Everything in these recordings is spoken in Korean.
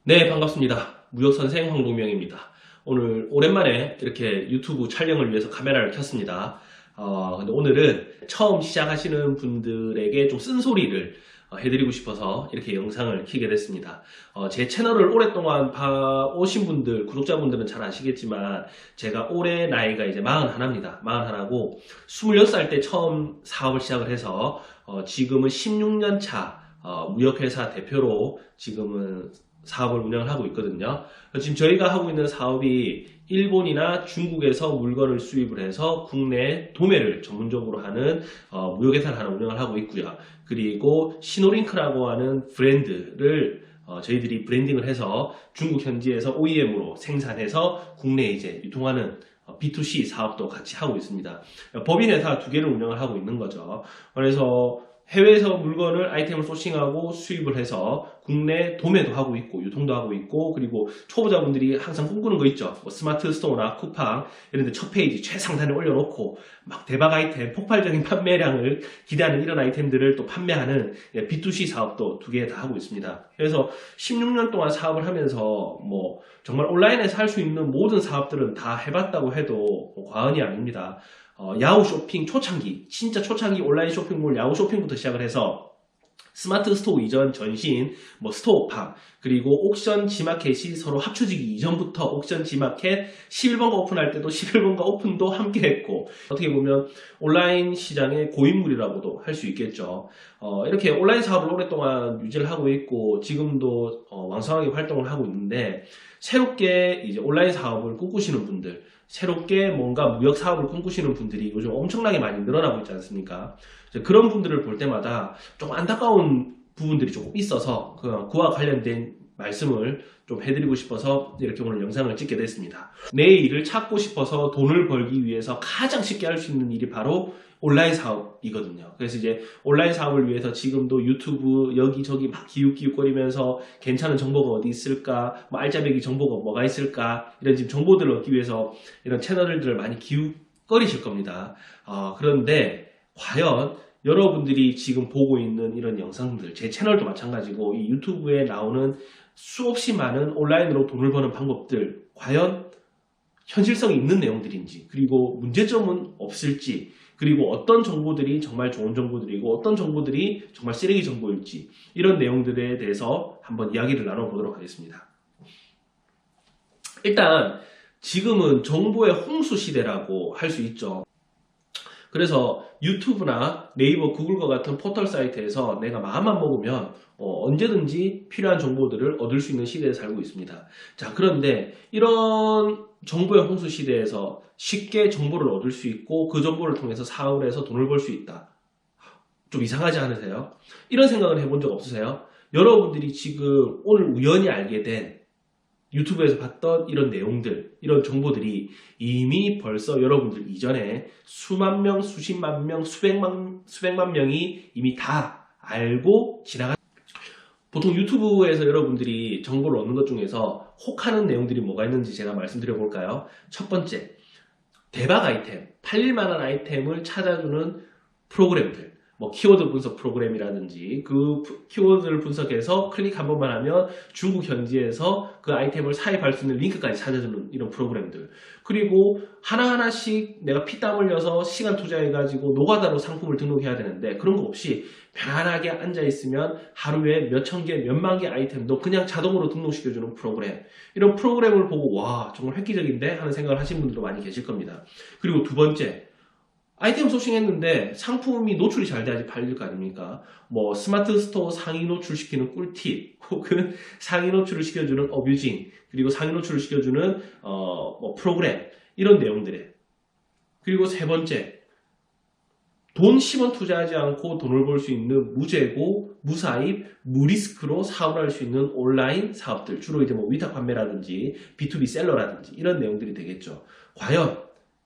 네, 반갑습니다. 무역선생 황동명입니다. 오늘 오랜만에 이렇게 유튜브 촬영을 위해서 카메라를 켰습니다. 근데 오늘은 처음 시작하시는 분들에게 좀 쓴소리를 해드리고 싶어서 이렇게 영상을 켜게 됐습니다. 제 채널을 오랫동안 봐오신 분들, 구독자분들은 잘 아시겠지만 제가 올해 나이가 이제 41입니다. 41고 26살 때 처음 사업을 시작을 해서 지금은 16년 차 무역회사 대표로 지금은 사업을 운영을 하고 있거든요. 지금 저희가 하고 있는 사업이 일본이나 중국에서 물건을 수입을 해서 국내 도매를 전문적으로 하는 무역회사를 하나 운영을 하고 있고요. 그리고 시노링크라고 하는 브랜드를 저희들이 브랜딩을 해서 중국 현지에서 OEM으로 생산해서 국내에 이제 유통하는 B2C 사업도 같이 하고 있습니다. 법인회사 두 개를 운영을 하고 있는 거죠. 그래서 해외에서 물건을 아이템을 소싱하고 수입을 해서 국내 도매도 하고 있고 유통도 하고 있고, 그리고 초보자분들이 항상 꿈꾸는 거 있죠. 뭐 스마트 스토어나 쿠팡 이런 데 첫 페이지 최상단에 올려놓고 막 대박 아이템, 폭발적인 판매량을 기대하는 이런 아이템들을 또 판매하는 B2C 사업도 두 개 다 하고 있습니다. 그래서 16년 동안 사업을 하면서 뭐 정말 온라인에서 할 수 있는 모든 사업들은 다 해봤다고 해도 뭐 과언이 아닙니다. 야후 쇼핑 초창기, 진짜 초창기 온라인 쇼핑몰 야후 쇼핑부터 시작을 해서 스마트 스토어 이전 전신, 뭐 스토어팜, 그리고 옥션 지마켓이 서로 합쳐지기 이전부터 옥션 지마켓 11번가 오픈할 때도 11번가 오픈도 함께 했고, 어떻게 보면 온라인 시장의 고인물이라고도 할 수 있겠죠. 이렇게 온라인 사업을 오랫동안 유지를 하고 있고 지금도 왕성하게 활동을 하고 있는데, 새롭게 이제 온라인 사업을 꿈꾸시는 분들, 새롭게 뭔가 무역 사업을 꿈꾸시는 분들이 요즘 엄청나게 많이 늘어나고 있지 않습니까? 그런 분들을 볼 때마다 조금 안타까운 부분들이 조금 있어서 그와 관련된 말씀을 좀 해드리고 싶어서 이렇게 오늘 영상을 찍게 됐습니다. 내 일을 찾고 싶어서 돈을 벌기 위해서 가장 쉽게 할 수 있는 일이 바로 온라인 사업이거든요. 그래서 이제 온라인 사업을 위해서 지금도 유튜브 여기저기 막 기웃기웃거리면서 괜찮은 정보가 어디 있을까, 뭐 알짜배기 정보가 뭐가 있을까, 이런 지금 정보들을 얻기 위해서 이런 채널들을 많이 기웃거리실 겁니다. 그런데 과연 여러분들이 지금 보고 있는 이런 영상들, 제 채널도 마찬가지고 이 유튜브에 나오는 수없이 많은 온라인으로 돈을 버는 방법들, 과연 현실성이 있는 내용들인지, 그리고 문제점은 없을지, 그리고 어떤 정보들이 정말 좋은 정보들이고 어떤 정보들이 정말 쓰레기 정보일지, 이런 내용들에 대해서 한번 이야기를 나눠보도록 하겠습니다. 일단 지금은 정보의 홍수 시대라고 할 수 있죠. 그래서 유튜브나 네이버, 구글과 같은 포털 사이트에서 내가 마음만 먹으면 언제든지 필요한 정보들을 얻을 수 있는 시대에 살고 있습니다. 자, 그런데 이런 정보의 홍수 시대에서 쉽게 정보를 얻을 수 있고 그 정보를 통해서 사업을 해서 돈을 벌 수 있다. 좀 이상하지 않으세요? 이런 생각을 해본 적 없으세요? 여러분들이 지금 오늘 우연히 알게 된 유튜브에서 봤던 이런 내용들, 이런 정보들이 이미 벌써 여러분들 이전에 수만 명, 수십만 명, 수백만 명이 이미 다 알고 지나간. 보통 유튜브에서 여러분들이 정보를 얻는 것 중에서 혹하는 내용들이 뭐가 있는지 제가 말씀드려 볼까요? 첫 번째, 대박 아이템, 팔릴만한 아이템을 찾아주는 프로그램들, 뭐 키워드 분석 프로그램이라든지 그 키워드를 분석해서 클릭 한 번만 하면 중국 현지에서 그 아이템을 사입할 수 있는 링크까지 찾아주는 이런 프로그램들, 그리고 하나하나씩 내가 피땀 흘려서 시간 투자해가지고 노가다로 상품을 등록해야 되는데 그런 거 없이 편안하게 앉아있으면 하루에 몇천 개, 몇만 개 아이템도 그냥 자동으로 등록시켜주는 프로그램, 이런 프로그램을 보고 와 정말 획기적인데 하는 생각을 하시는 분들도 많이 계실 겁니다. 그리고 두 번째, 아이템 소싱했는데 상품이 노출이 잘 돼야지 팔릴 거 아닙니까? 뭐 스마트 스토어 상위 노출시키는 꿀팁, 혹은 상위 노출을 시켜주는 어뷰징, 그리고 상위 노출을 시켜주는 뭐 프로그램, 이런 내용들에. 그리고 세 번째, 돈 10원 투자하지 않고 돈을 벌 수 있는 무재고, 무사입, 무리스크로 사업을 할 수 있는 온라인 사업들, 주로 이제 뭐 위탁 판매라든지 B2B 셀러라든지 이런 내용들이 되겠죠. 과연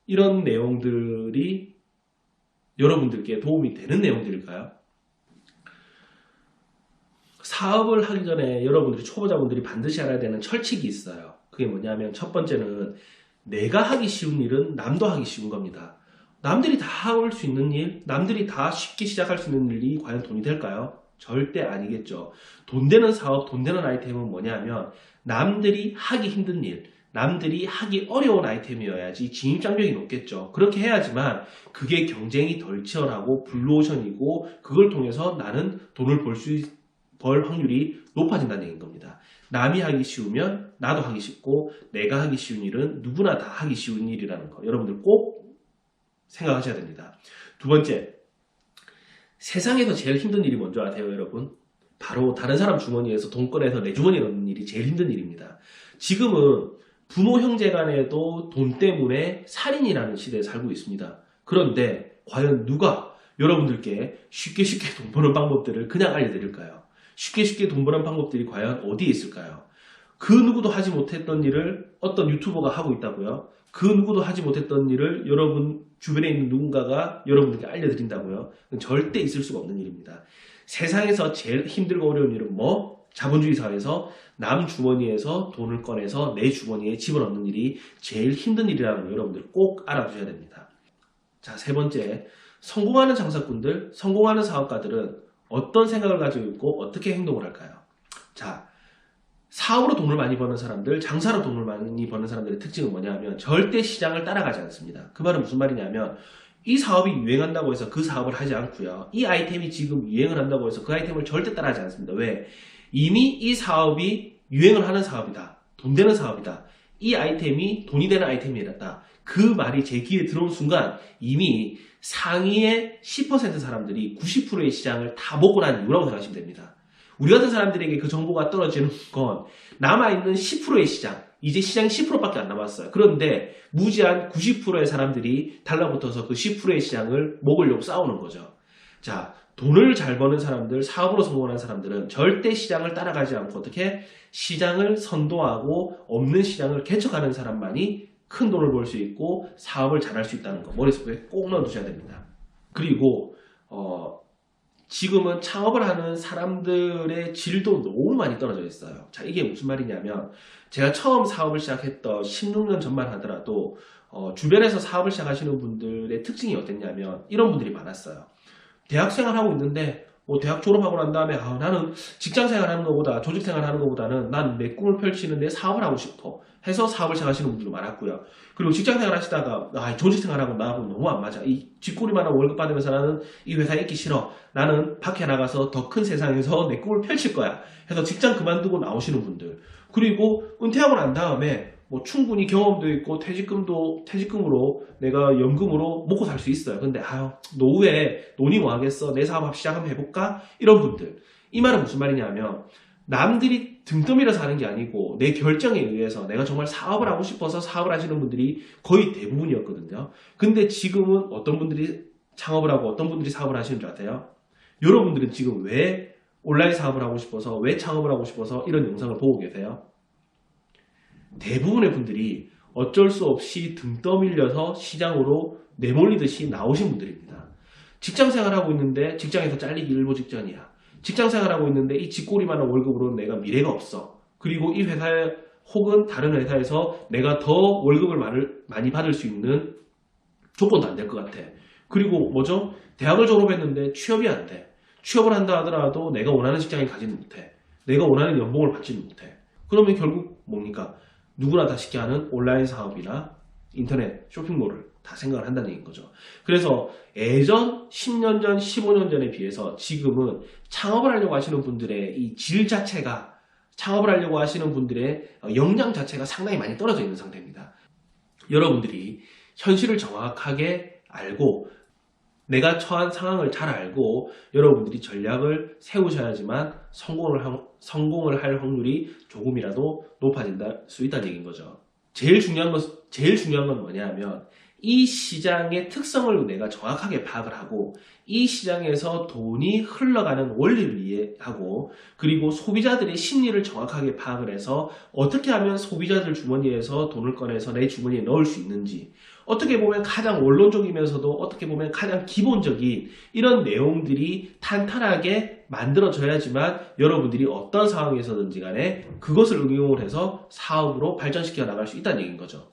이런 내용들이 여러분들께 도움이 되는 내용들일까요? 사업을 하기 전에 여러분들이, 초보자분들이 반드시 알아야 되는 철칙이 있어요. 그게 뭐냐면 첫 번째는 내가 하기 쉬운 일은 남도 하기 쉬운 겁니다. 남들이 다 할 수 있는 일, 남들이 다 쉽게 시작할 수 있는 일이 과연 돈이 될까요? 절대 아니겠죠. 돈 되는 사업, 돈 되는 아이템은 뭐냐면 남들이 하기 힘든 일, 남들이 하기 어려운 아이템이어야지 진입장벽이 높겠죠. 그렇게 해야지만 그게 경쟁이 덜 치열하고 블루오션이고 그걸 통해서 나는 돈을 벌 확률이 높아진다는 얘기인 겁니다. 남이 하기 쉬우면 나도 하기 쉽고 내가 하기 쉬운 일은 누구나 다 하기 쉬운 일이라는 거 여러분들 꼭 생각하셔야 됩니다. 두 번째, 세상에서 제일 힘든 일이 뭔지 아세요, 여러분? 바로 다른 사람 주머니에서 돈 꺼내서 내 주머니에 넣는 일이 제일 힘든 일입니다. 지금은 부모 형제 간에도 돈 때문에 살인이라는 시대에 살고 있습니다. 그런데 과연 누가 여러분들께 쉽게 돈 버는 방법들을 그냥 알려드릴까요? 쉽게 돈 버는 방법들이 과연 어디에 있을까요? 그 누구도 하지 못했던 일을 어떤 유튜버가 하고 있다고요? 그 누구도 하지 못했던 일을 여러분 주변에 있는 누군가가 여러분들께 알려드린다고요? 그건 절대 있을 수가 없는 일입니다. 세상에서 제일 힘들고 어려운 일은 뭐? 자본주의 사회에서 남 주머니에서 돈을 꺼내서 내 주머니에 집어넣는 일이 제일 힘든 일이라는 거 여러분들 꼭 알아두셔야 됩니다. 자, 세 번째, 성공하는 장사꾼들, 성공하는 사업가들은 어떤 생각을 가지고 있고 어떻게 행동을 할까요? 자, 사업으로 돈을 많이 버는 사람들, 장사로 돈을 많이 버는 사람들의 특징은 뭐냐면 절대 시장을 따라가지 않습니다. 그 말은 무슨 말이냐면 이 사업이 유행한다고 해서 그 사업을 하지 않고요. 이 아이템이 지금 유행을 한다고 해서 그 아이템을 절대 따라하지 않습니다. 왜? 이미 이 사업이 유행을 하는 사업이다. 돈 되는 사업이다. 이 아이템이 돈이 되는 아이템이었다. 그 말이 제 귀에 들어온 순간 이미 상위의 10% 사람들이 90%의 시장을 다 먹고 난 이유라고 생각하시면 됩니다. 우리 같은 사람들에게 그 정보가 떨어지는 건 남아있는 10%의 시장, 이제 시장이 10%밖에 안 남았어요. 그런데 무지한 90%의 사람들이 달라붙어서 그 10%의 시장을 먹으려고 싸우는 거죠. 자, 돈을 잘 버는 사람들, 사업으로 성공하는 사람들은 절대 시장을 따라가지 않고 어떻게 시장을 선도하고 없는 시장을 개척하는 사람만이 큰 돈을 벌 수 있고 사업을 잘할 수 있다는 거 머릿속에 꼭 넣어두셔야 됩니다. 그리고 지금은 창업을 하는 사람들의 질도 너무 많이 떨어져 있어요. 자, 이게 무슨 말이냐면 제가 처음 사업을 시작했던 16년 전만 하더라도 주변에서 사업을 시작하시는 분들의 특징이 어땠냐면 이런 분들이 많았어요. 대학생활 하고 있는데 대학 졸업하고 난 다음에 나는 직장생활 하는 것보다 조직생활 하는 것보다는 난 내 꿈을 펼치는데 사업을 하고 싶어 해서 사업을 시작하시는 분들도 많았고요. 그리고 직장생활 하시다가 조직생활하고 나하고 너무 안 맞아. 이 쥐꼬리만한 월급 받으면서 나는 이 회사에 있기 싫어. 나는 밖에 나가서 더 큰 세상에서 내 꿈을 펼칠 거야 해서 직장 그만두고 나오시는 분들. 그리고 은퇴하고 난 다음에 충분히 경험도 있고 퇴직금으로 내가 연금으로 먹고 살 수 있어요. 근데 노후에 돈이 뭐 하겠어? 내 사업 시작 한번 해볼까? 이런 분들. 이 말은 무슨 말이냐면 남들이 등 떠밀어서 하는 게 아니고 내 결정에 의해서 내가 정말 사업을 하고 싶어서 사업을 하시는 분들이 거의 대부분이었거든요. 근데 지금은 어떤 분들이 창업을 하고 어떤 분들이 사업을 하시는 줄 아세요? 여러분들은 지금 왜 온라인 사업을 하고 싶어서 왜 창업을 하고 싶어서 이런 영상을 보고 계세요? 대부분의 분들이 어쩔 수 없이 등 떠밀려서 시장으로 내몰리듯이 나오신 분들입니다. 직장 생활하고 있는데 직장에서 잘리기 일보 직전이야. 직장 생활하고 있는데 이 쥐꼬리만한 월급으로 내가 미래가 없어. 그리고 이 회사에 혹은 다른 회사에서 내가 더 월급을 많이 받을 수 있는 조건도 안 될 것 같아. 그리고 대학을 졸업했는데 취업이 안 돼. 취업을 한다 하더라도 내가 원하는 직장에 가지는 못해. 내가 원하는 연봉을 받지는 못해. 그러면 결국 뭡니까? 누구나 다 쉽게 하는 온라인 사업이나 인터넷 쇼핑몰을 다 생각을 한다는 얘기인 거죠. 그래서 예전 10년 전, 15년 전에 비해서 지금은 창업을 하려고 하시는 분들의 이 질 자체가 창업을 하려고 하시는 분들의 역량 자체가 상당히 많이 떨어져 있는 상태입니다. 여러분들이 현실을 정확하게 알고 내가 처한 상황을 잘 알고 여러분들이 전략을 세우셔야지만 성공을 할 확률이 조금이라도 높아질 수 있다는 얘기인 거죠. 제일 중요한 건 뭐냐면 이 시장의 특성을 내가 정확하게 파악을 하고 이 시장에서 돈이 흘러가는 원리를 이해하고 그리고 소비자들의 심리를 정확하게 파악을 해서 어떻게 하면 소비자들 주머니에서 돈을 꺼내서 내 주머니에 넣을 수 있는지 어떻게 보면 가장 원론적이면서도 어떻게 보면 가장 기본적인 이런 내용들이 탄탄하게 만들어져야지만 여러분들이 어떤 상황에서든지 간에 그것을 응용을 해서 사업으로 발전시켜 나갈 수 있다는 얘기인 거죠.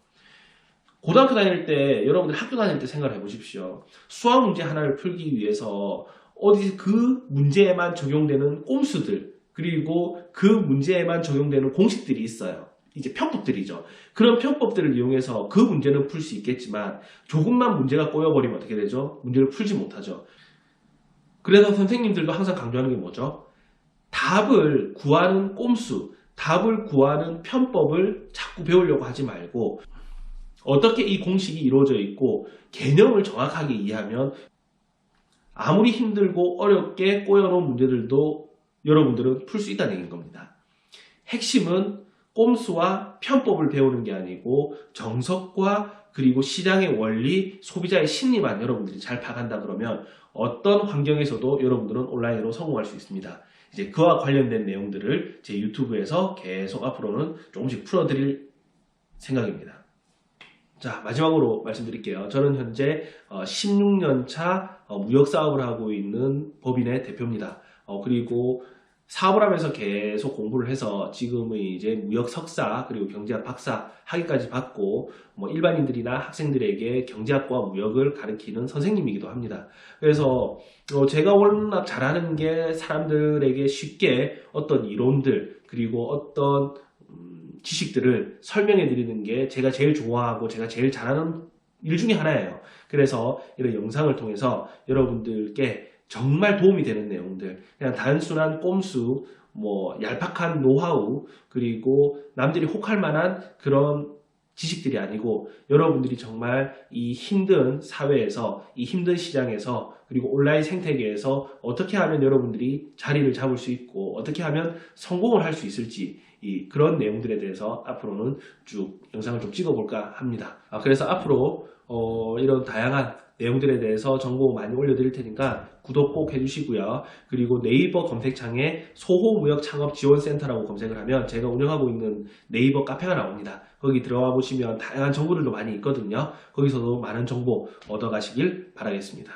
고등학교 다닐 때 여러분들 학교 다닐 때 생각을 해보십시오. 수학 문제 하나를 풀기 위해서 어디 그 문제에만 적용되는 꼼수들, 그리고 그 문제에만 적용되는 공식들이 있어요. 이제 편법들이죠. 그런 편법들을 이용해서 그 문제는 풀 수 있겠지만 조금만 문제가 꼬여버리면 어떻게 되죠? 문제를 풀지 못하죠. 그래서 선생님들도 항상 강조하는 게 뭐죠? 답을 구하는 꼼수, 답을 구하는 편법을 자꾸 배우려고 하지 말고 어떻게 이 공식이 이루어져 있고 개념을 정확하게 이해하면 아무리 힘들고 어렵게 꼬여놓은 문제들도 여러분들은 풀 수 있다는 얘기인 겁니다. 핵심은 꼼수와 편법을 배우는 게 아니고 정석과 그리고 시장의 원리, 소비자의 심리만 여러분들이 잘 파악한다 그러면 어떤 환경에서도 여러분들은 온라인으로 성공할 수 있습니다. 이제 그와 관련된 내용들을 제 유튜브에서 계속 앞으로는 조금씩 풀어드릴 생각입니다. 자, 마지막으로 말씀드릴게요. 저는 현재 16년차 무역 사업을 하고 있는 법인의 대표입니다. 그리고 사업을 하면서 계속 공부를 해서 지금의 이제 무역 석사 그리고 경제학 박사 학위까지 받고 뭐 일반인들이나 학생들에게 경제학과 무역을 가르치는 선생님이기도 합니다. 그래서 제가 워낙 잘하는 게 사람들에게 쉽게 어떤 이론들 그리고 어떤 지식들을 설명해 드리는 게 제가 제일 좋아하고 제가 제일 잘하는 일 중에 하나예요. 그래서 이런 영상을 통해서 여러분들께 정말 도움이 되는 내용들, 그냥 단순한 꼼수, 뭐 얄팍한 노하우, 그리고 남들이 혹할 만한 그런 지식들이 아니고 여러분들이 정말 이 힘든 사회에서, 이 힘든 시장에서, 그리고 온라인 생태계에서 어떻게 하면 여러분들이 자리를 잡을 수 있고 어떻게 하면 성공을 할 수 있을지 그런 내용들에 대해서 앞으로는 쭉 영상을 좀 찍어볼까 합니다. 그래서 앞으로 이런 다양한 내용들에 대해서 정보 많이 올려드릴 테니까 구독 꼭 해주시고요. 그리고 네이버 검색창에 소호무역창업지원센터라고 검색을 하면 제가 운영하고 있는 네이버 카페가 나옵니다. 거기 들어와 보시면 다양한 정보들도 많이 있거든요. 거기서도 많은 정보 얻어가시길 바라겠습니다.